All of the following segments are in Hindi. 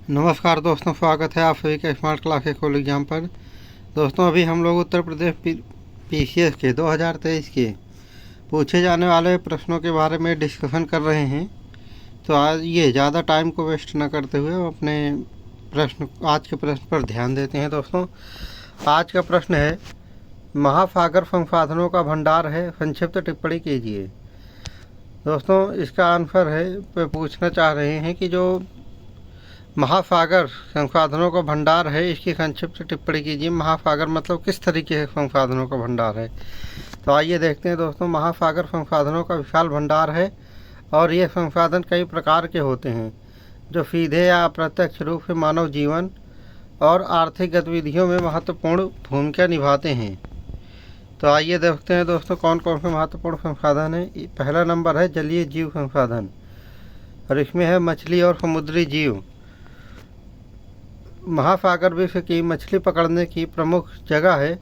नमस्कार दोस्तों, स्वागत है आप सभी का स्मार्ट क्लास के कॉल एग्ज़ाम पर। दोस्तों, अभी हम लोग उत्तर प्रदेश पीसीएस के 2023 के पूछे जाने वाले प्रश्नों के बारे में डिस्कशन कर रहे हैं। तो आज ये ज़्यादा टाइम को वेस्ट न करते हुए अपने आज के प्रश्न पर ध्यान देते हैं। दोस्तों, आज का प्रश्न है, महासागर संसाधनों का भंडार है, संक्षिप्त टिप्पणी कीजिए। दोस्तों, इसका आंसर है, पूछना चाह रहे हैं कि जो महासागर संसाधनों का भंडार है, इसकी संक्षिप्त टिप्पणी कीजिए। महासागर मतलब किस तरीके के संसाधनों का भंडार है। तो आइए देखते हैं दोस्तों। महासागर संसाधनों का विशाल भंडार है और ये संसाधन कई प्रकार के होते हैं जो सीधे या अप्रत्यक्ष रूप से मानव जीवन और आर्थिक गतिविधियों में महत्वपूर्ण भूमिका निभाते हैं। तो आइए देखते हैं दोस्तों कौन कौन से महत्वपूर्ण संसाधन हैं। पहला नंबर है जलीय जीव संसाधन, और इसमें है मछली और समुद्री जीव। महासागर विश्व की मछली पकड़ने की प्रमुख जगह है।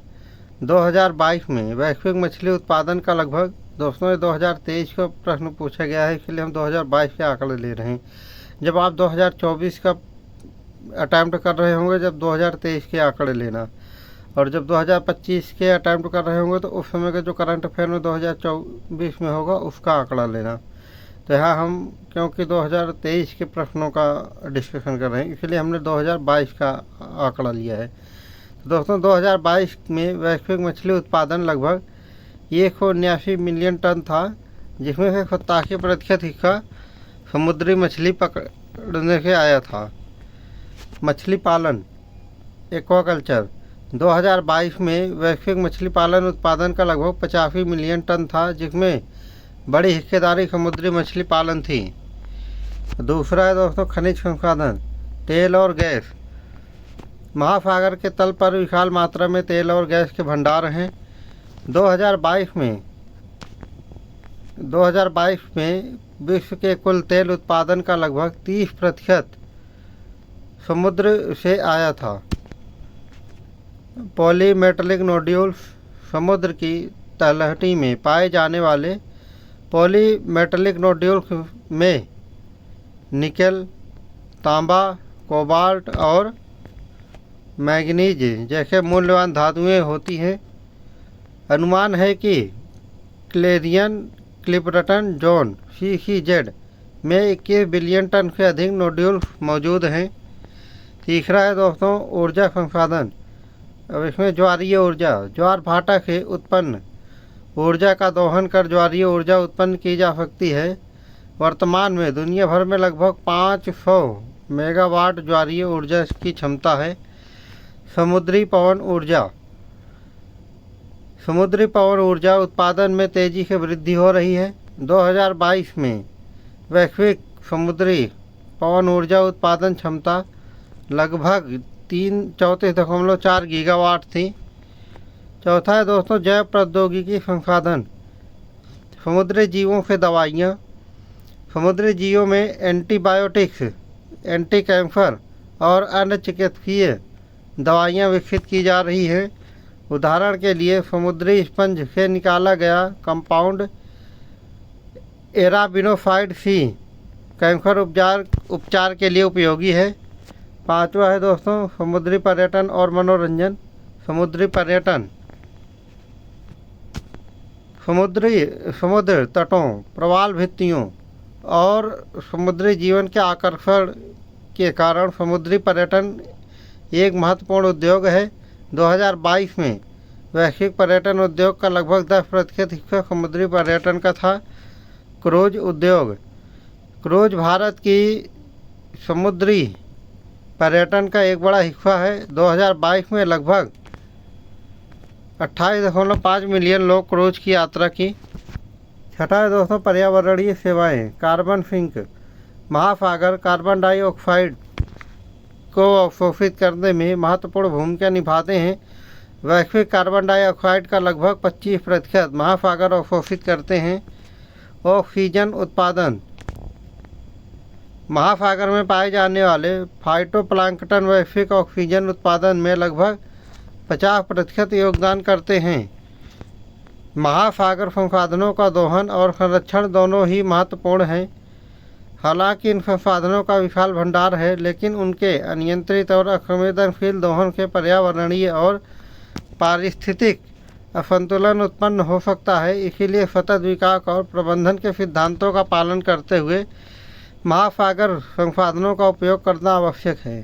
2022 में वैश्विक मछली उत्पादन का लगभग, दोस्तों ये 2023 का प्रश्न पूछा गया है, इसलिए हम 2022 के आंकड़े ले रहे हैं। जब आप 2024 का अटैम्प्ट कर रहे होंगे, जब 2023 के आंकड़े लेना, और जब 2025 के अटैम्प्ट कर रहे होंगे तो उस समय का जो करंट अफेयर में 2024 में होगा उसका आंकड़ा लेना। तो यहाँ हम क्योंकि 2023 के प्रश्नों का डिस्कशन कर रहे हैं, इसलिए हमने 2022 का आंकड़ा लिया है। तो दोस्तों, 2022 में वैश्विक मछली उत्पादन लगभग 179 मिलियन टन था, जिसमें से 87% हिस्सा समुद्री मछली पकड़ने से आया था। मछली पालन, एक्वाकल्चर, 2022 में वैश्विक मछली पालन उत्पादन का लगभग 85 मिलियन टन था, जिसमें बड़ी हिस्सेदारी समुद्री मछली पालन थी। दूसरा है दोस्तों खनिज संसाधन, तेल और गैस। महासागर के तल पर विशाल मात्रा में तेल और गैस के भंडार हैं। 2022 में विश्व के कुल तेल उत्पादन का लगभग 30% समुद्र से आया था। पॉलीमेटलिक नोड्यूल्स, समुद्र की तलहटी में पाए जाने वाले पॉलीमेटलिक नोड्यूल्स में निकेल, तांबा, कोबाल्ट और मैग्नीज जैसे मूल्यवान धातुएं होती हैं। अनुमान है कि क्लेरियन क्लिपरटन जोन CCZ में 21 बिलियन टन से अधिक नोड्यूल्स मौजूद हैं। तीसरा है दोस्तों ऊर्जा संसाधन। अब इसमें ज्वारीय ऊर्जा, ज्वार भाटा से उत्पन्न ऊर्जा का दोहन कर ज्वारीय ऊर्जा उत्पन्न की जा सकती है। वर्तमान में दुनिया भर में लगभग 500 मेगावाट ज्वारीय ऊर्जा की क्षमता है। समुद्री पवन ऊर्जा, समुद्री पवन ऊर्जा उत्पादन में तेज़ी से वृद्धि हो रही है। 2022 में वैश्विक समुद्री पवन ऊर्जा उत्पादन क्षमता लगभग 34.4 गीगावाट थी। चौथा है दोस्तों जैव प्रौद्योगिकी संसाधन, समुद्री जीवों से दवाइयाँ। समुद्री जीवों में एंटीबायोटिक्स, एंटी कैंसर और अन्य चिकित्सकीय दवाइयाँ विकसित की जा रही हैं। उदाहरण के लिए समुद्री स्पंज से निकाला गया कंपाउंड एराबिनोसाइड C कैंसर उपचार के लिए उपयोगी है। पांचवा है दोस्तों समुद्री पर्यटन और मनोरंजन। समुद्री पर्यटन, समुद्र तटों, प्रवाल भित्तियों और समुद्री जीवन के आकर्षण के कारण समुद्री पर्यटन एक महत्वपूर्ण उद्योग है। 2022 में वैश्विक पर्यटन उद्योग का लगभग 10% हिस्सा समुद्री पर्यटन का था। क्रूज उद्योग, क्रूज भारत की समुद्री पर्यटन का एक बड़ा हिस्सा है। 2022 में लगभग 28.5 मिलियन लोग क्रूज की यात्रा की। छठा है दोस्तों पर्यावरणीय सेवाएं, कार्बन सिंक। महासागर कार्बन डाइऑक्साइड को अवशोषित करने में महत्वपूर्ण भूमिका निभाते हैं। वैश्विक कार्बन डाइऑक्साइड का लगभग 25% महासागर अवशोषित करते हैं। ऑक्सीजन उत्पादन, महासागर में पाए जाने वाले फाइटोप्लैंक्टन वैश्विक ऑक्सीजन उत्पादन में लगभग 50% योगदान करते हैं। महासागर संसाधनों का दोहन और संरक्षण दोनों ही महत्वपूर्ण हैं। हालांकि इन संसाधनों का विशाल भंडार है, लेकिन उनके अनियंत्रित और असंवेदनशील दोहन से पर्यावरणीय और पारिस्थितिक असंतुलन उत्पन्न हो सकता है। इसीलिए सतत विकास और प्रबंधन के सिद्धांतों का पालन करते हुए महासागर संसाधनों का उपयोग करना आवश्यक है।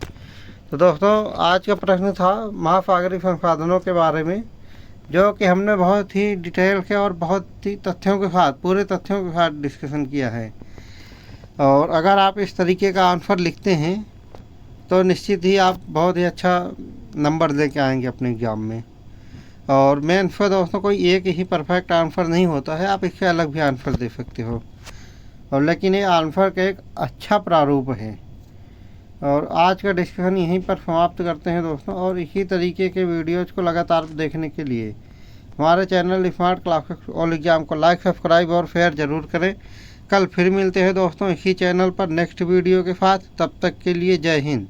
तो दोस्तों, आज का प्रश्न था महासागरीय संसाधनों के बारे में, जो कि हमने बहुत ही डिटेल से और बहुत ही तथ्यों के साथ, पूरे तथ्यों के साथ डिस्कशन किया है। और अगर आप इस तरीके का आंसर लिखते हैं तो निश्चित ही आप बहुत ही अच्छा नंबर लेके आएंगे अपने एग्ज़ाम में। और मेन आंसर दोस्तों कोई एक ही परफेक्ट आंसर नहीं होता है, आप इससे अलग भी आंसर दे सकते हो, और लेकिन ये आंसर का एक अच्छा प्रारूप है। और आज का डिस्कशन यहीं पर समाप्त करते हैं दोस्तों। और इसी तरीके के वीडियोज़ को लगातार देखने के लिए हमारे channel smart classes all exam को लाइक, सब्सक्राइब और शेयर ज़रूर करें। कल फिर मिलते हैं दोस्तों इसी चैनल पर नेक्स्ट वीडियो के साथ। तब तक के लिए जय हिंद।